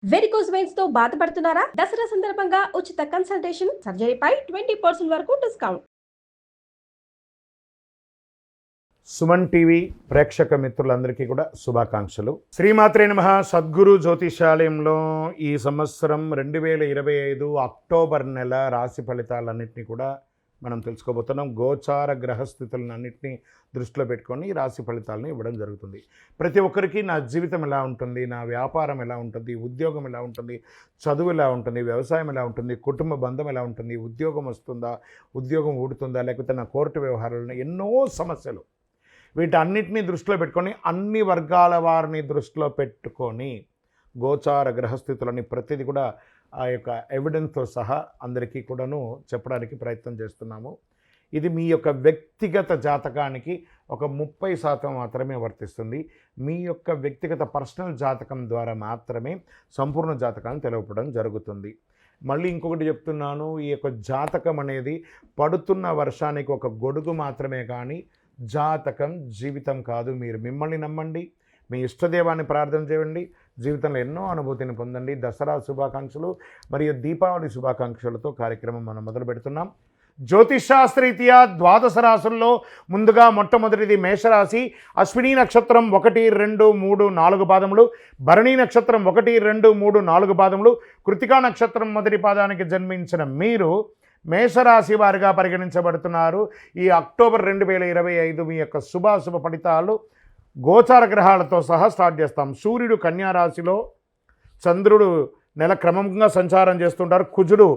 Varicose veins తో బాధపడుతున్నారా? దసరా సందర్భంగా ఉచిత కన్సల్టేషన్, సర్జరీపై 20% వరకు డిస్కౌంట్. సుమన్ టీవీ ప్రేక్షక మిత్రులందరికీ కూడా శుభాకాంక్షలు. శ్రీమాత్రే నమః. సద్గురు జ్యోతిషాలయంలో ఈ సంవత్సరం 2025 అక్టోబర్ నెల రాశి ఫలితాలన్నింటినీ కూడా మనం తెలుసుకోబోతున్నాం. గోచార గ్రహస్థితులన్నింటినీ దృష్టిలో పెట్టుకొని ఈ రాశి ఫలితాలను ఇవ్వడం జరుగుతుంది. ప్రతి ఒక్కరికి నా జీవితం ఎలా ఉంటుంది, నా వ్యాపారం ఎలా ఉంటుంది, ఉద్యోగం ఎలా ఉంటుంది, చదువు ఎలా ఉంటుంది, వ్యవసాయం ఎలా ఉంటుంది, కుటుంబ బంధం ఎలా ఉంటుంది, ఉద్యోగం వస్తుందా, ఉద్యోగం ఊడుతుందా, లేకపోతే నా కోర్టు వ్యవహారాలను ఎన్నో సమస్యలు, వీటన్నిటినీ దృష్టిలో పెట్టుకొని అన్ని వర్గాల వారిని దృష్టిలో పెట్టుకొని గోచార గ్రహస్థితులని ప్రతిదీ కూడా ఆ యొక్క ఎవిడెన్స్తో సహా అందరికీ కూడాను చెప్పడానికి ప్రయత్నం చేస్తున్నాము. ఇది మీ యొక్క వ్యక్తిగత జాతకానికి ఒక 30% మాత్రమే వర్తిస్తుంది. మీ యొక్క వ్యక్తిగత పర్సనల్ జాతకం ద్వారా మాత్రమే సంపూర్ణ జాతకాన్ని తెలపడం జరుగుతుంది. మళ్ళీ ఇంకొకటి చెప్తున్నాను, ఈ యొక్క జాతకం అనేది పడుతున్న వర్షానికి ఒక గొడుగు మాత్రమే కానీ జాతకం జీవితం కాదు. మీరు మిమ్మల్ని నమ్మండి, మీ ఇష్టదేవాన్ని ప్రార్థన చేయండి, జీవితంలో ఎన్నో అనుభూతిని పొందండి. దసరా శుభాకాంక్షలు మరియు దీపావళి శుభాకాంక్షలతో కార్యక్రమం మనం మొదలు పెడుతున్నాం. జ్యోతిషాస్త్రరీత్యా ద్వాదశ రాశుల్లో ముందుగా మొట్టమొదటిది మేషరాశి. అశ్విని నక్షత్రం 1, 2, 3, 4 పాదములు, భరణి నక్షత్రం 1, 2, 3, 4 పాదములు, కృతికా నక్షత్రం మొదటి పాదానికి జన్మించిన మీరు మేషరాశి వారిగా పరిగణించబడుతున్నారు. ఈ అక్టోబర్ 2025 మీ యొక్క శుభాశుభ ఫలితాలు గోచార గ్రహాలతో సహా స్టార్ట్ చేస్తాం. సూర్యుడు కన్యా రాశిలో, చంద్రుడు నెల క్రమంగా సంచారం చేస్తుంటారు. కుజుడు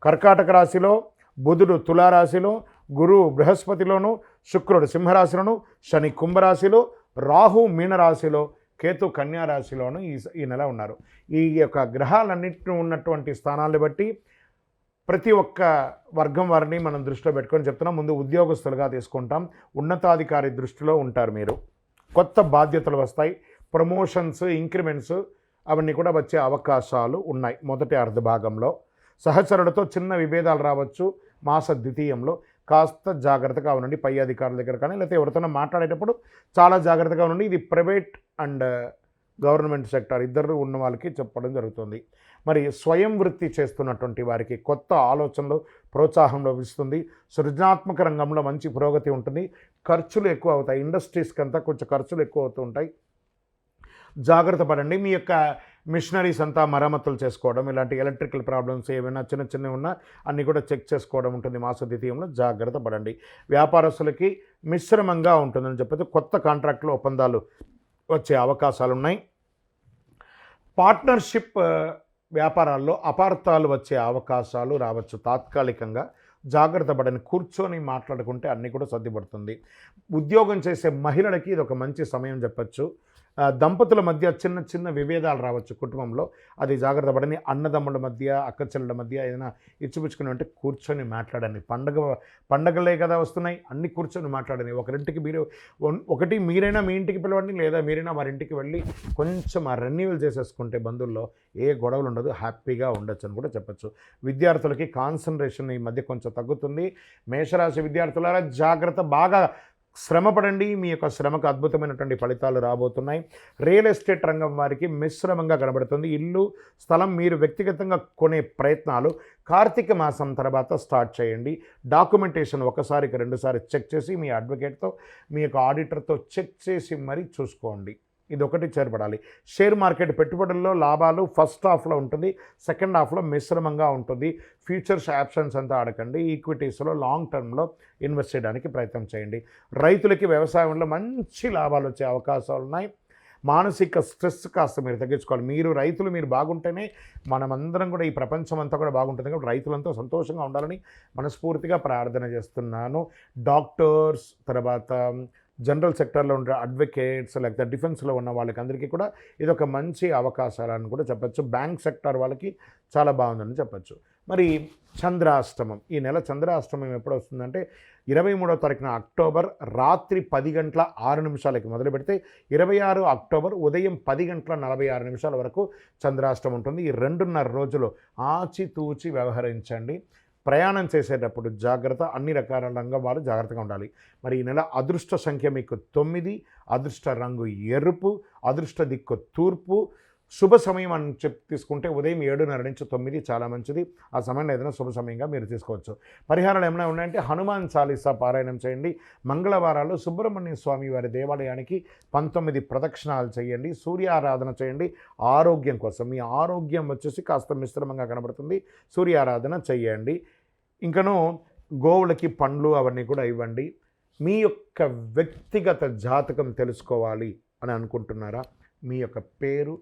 కర్కాటక రాశిలో, బుధుడు తులారాశిలో, గురువు బృహస్పతిలోను, శుక్రుడు సింహరాశిలోను, శని కుంభరాశిలో, రాహు మీనరాశిలో, కేతు కన్యా రాశిలోను ఈ నెల ఉన్నారు. ఈ యొక్క గ్రహాలన్నింటినీ ఉన్నటువంటి స్థానాలను బట్టి ప్రతి ఒక్క వర్గం వారిని మనం దృష్టిలో పెట్టుకొని చెప్తున్నాం. ముందు ఉద్యోగస్తులుగా తీసుకుంటాం. ఉన్నతాధికారి దృష్టిలో ఉంటారు మీరు. కొత్త బాధ్యతలు వస్తాయి, ప్రమోషన్స్, ఇంక్రిమెంట్స్ అవన్నీ కూడా వచ్చే అవకాశాలు ఉన్నాయి. మొదటి అర్ధ భాగంలో సహచరులతో చిన్న విభేదాలు రావచ్చు. మాస ద్వితీయంలో కాస్త జాగ్రత్తగా ఉండండి. పై అధికారుల దగ్గర కానీ లేకపోతే ఎవరితోనో మాట్లాడేటప్పుడు చాలా జాగ్రత్తగా ఉండండి. ఇది ప్రైవేట్ అండ్ గవర్నమెంట్ సెక్టార్ ఇద్దరు ఉన్న వాళ్ళకి చెప్పడం జరుగుతుంది. మరి స్వయం వృత్తి చేస్తున్నటువంటి వారికి కొత్త ఆలోచనలు, ప్రోత్సాహం లభిస్తుంది. సృజనాత్మక రంగంలో మంచి పురోగతి ఉంటుంది. ఖర్చులు ఎక్కువ అవుతాయి. ఇండస్ట్రీస్కి అంతా కొంచెం ఖర్చులు ఎక్కువ అవుతూ ఉంటాయి. జాగ్రత్త పడండి. మీ యొక్క మిషనరీస్ అంతా మరమ్మతులు చేసుకోవడం, ఇలాంటి ఎలక్ట్రికల్ ప్రాబ్లమ్స్ ఏమైనా చిన్న చిన్నవి ఉన్నా అన్నీ కూడా చెక్ చేసుకోవడం ఉంటుంది. మాస ద్వితీయంలో జాగ్రత్త పడండి. వ్యాపారస్తులకి మిశ్రమంగా ఉంటుందని చెప్పేసి కొత్త కాంట్రాక్టులు, ఒప్పందాలు వచ్చే అవకాశాలు ఉన్నాయి. పార్ట్నర్షిప్ వ్యాపారాల్లో అపార్థాలు వచ్చే అవకాశాలు రావచ్చు. తాత్కాలికంగా జాగ్రత్త పడని, కూర్చొని మాట్లాడుకుంటే అన్నీ కూడా సర్దిపడుతుంది. ఉద్యోగం చేసే మహిళలకి ఇది ఒక మంచి సమయం చెప్పచ్చు. దంపతుల మధ్య చిన్న చిన్న విభేదాలు రావచ్చు కుటుంబంలో, అది జాగ్రత్త పడని. అన్నదమ్ముల మధ్య, అక్కచెల్లెల మధ్య ఏదైనా ఇచ్చిపుచ్చుకుని అంటే కూర్చొని మాట్లాడండి. పండగలే కదా వస్తున్నాయి, అన్నీ కూర్చొని మాట్లాడండి. ఒకరింటికి మీరు ఒకటి మీరైనా మీ ఇంటికి పిలవండి, లేదా మీరైనా వారింటికి వెళ్ళి కొంచెం ఆ రెన్యూవల్ చేసేసుకుంటే బంధువుల్లో ఏ గొడవలు ఉండదు, హ్యాపీగా ఉండొచ్చు అని కూడా చెప్పచ్చు. విద్యార్థులకి కాన్సన్ట్రేషన్ ఈ మధ్య కొంచెం తగ్గుతుంది. మేషరాశి విద్యార్థులారా జాగ్రత్త, బాగా శ్రమపడండి. మీ యొక్క శ్రమకు అద్భుతమైనటువంటి ఫలితాలు రాబోతున్నాయి. రియల్ ఎస్టేట్ రంగం వారికి మిశ్రమంగా కనబడుతుంది. ఇల్లు, స్థలం మీరు వ్యక్తిగతంగా కొనే ప్రయత్నాలు కార్తీక మాసం తర్వాత స్టార్ట్ చేయండి. డాక్యుమెంటేషన్ ఒకసారికి 2 సార్లు చెక్ చేసి మీ అడ్వకేట్తో, మీ యొక్క ఆడిటర్తో చెక్ చేసి మరీ చూసుకోండి. ఇది ఒకటి చేర్పడాలి. షేర్ మార్కెట్ పెట్టుబడుల్లో లాభాలు ఫస్ట్ హాఫ్లో ఉంటుంది, సెకండ్ హాఫ్లో మిశ్రమంగా ఉంటుంది. ఫ్యూచర్స్ ఆప్షన్స్ అంతా ఆడకండి. ఈక్విటీస్లో లాంగ్ టర్మ్లో ఇన్వెస్ట్ చేయడానికి ప్రయత్నం చేయండి. రైతులకి వ్యవసాయంలో మంచి లాభాలు వచ్చే అవకాశాలు ఉన్నాయి. మానసిక స్ట్రెస్ కాస్త మీరు తగ్గించుకోవాలి. రైతులు మీరు బాగుంటేనే మనమందరం కూడా, ఈ ప్రపంచం అంతా కూడా బాగుంటుంది. కాబట్టి రైతులంతా సంతోషంగా ఉండాలని మనస్ఫూర్తిగా ప్రార్థన చేస్తున్నాను. డాక్టర్స్, తర్వాత జనరల్ సెక్టర్లో ఉండే అడ్వకేట్స్, లేకపోతే డిఫెన్స్లో ఉన్న వాళ్ళకి అందరికీ కూడా ఇది ఒక మంచి అవకాశాలని కూడా చెప్పచ్చు. బ్యాంక్ సెక్టార్ వాళ్ళకి చాలా బాగుందని చెప్పచ్చు. మరి చంద్రాష్టమం, ఈ నెల చంద్రాష్టమం ఎప్పుడు వస్తుందంటే 23వ తారీఖున అక్టోబర్ రాత్రి 10:06 మొదలు పెడితే 26 అక్టోబర్ ఉదయం 10:46 వరకు చంద్రాష్టమం ఉంటుంది. ఈ 2.5 రోజులు ఆచితూచి వ్యవహరించండి. ప్రయాణం చేసేటప్పుడు జాగ్రత్త, అన్ని రకాల రంగం వారు జాగ్రత్తగా ఉండాలి. మరి ఈ నెల అదృష్ట సంఖ్య మీకు 9, అదృష్ట రంగు ఎరుపు, అదృష్ట దిక్కు తూర్పు, శుభ సమయం అని తీసుకుంటే ఉదయం 7:30 నుంచి 9 చాలా మంచిది. ఆ సమయంలో ఏదైనా శుభ సమయంగా మీరు తీసుకోవచ్చు. పరిహారాలు ఏమైనా ఉన్నాయంటే హనుమాన్ చాలీసా పారాయణం చేయండి. మంగళవారాలు సుబ్రహ్మణ్య స్వామి వారి దేవాలయానికి 19 ప్రదక్షిణాలు చేయండి. సూర్య ఆరాధన చేయండి. ఆరోగ్యం కోసం, మీ ఆరోగ్యం వచ్చేసి కాస్త మిశ్రమంగా కనబడుతుంది, సూర్య ఆరాధన చేయండి. ఇంకను గోవులకి పండ్లు అవన్నీ కూడా ఇవ్వండి. మీ యొక్క వ్యక్తిగత జాతకం తెలుసుకోవాలి అని అనుకుంటున్నారా? మీ యొక్క పేరు,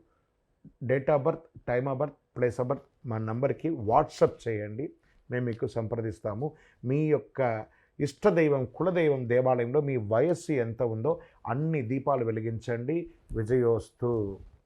date of birth, time of birth, place of birth మా నంబర్కి వాట్సప్ చేయండి. మేము మీకు సంప్రదిస్తాము. మీ యొక్క ఇష్టదైవం, కులదైవం దేవాలయంలో మీ వయస్సు ఎంత ఉందో అన్ని దీపాలు వెలిగించండి. విజయోస్తు.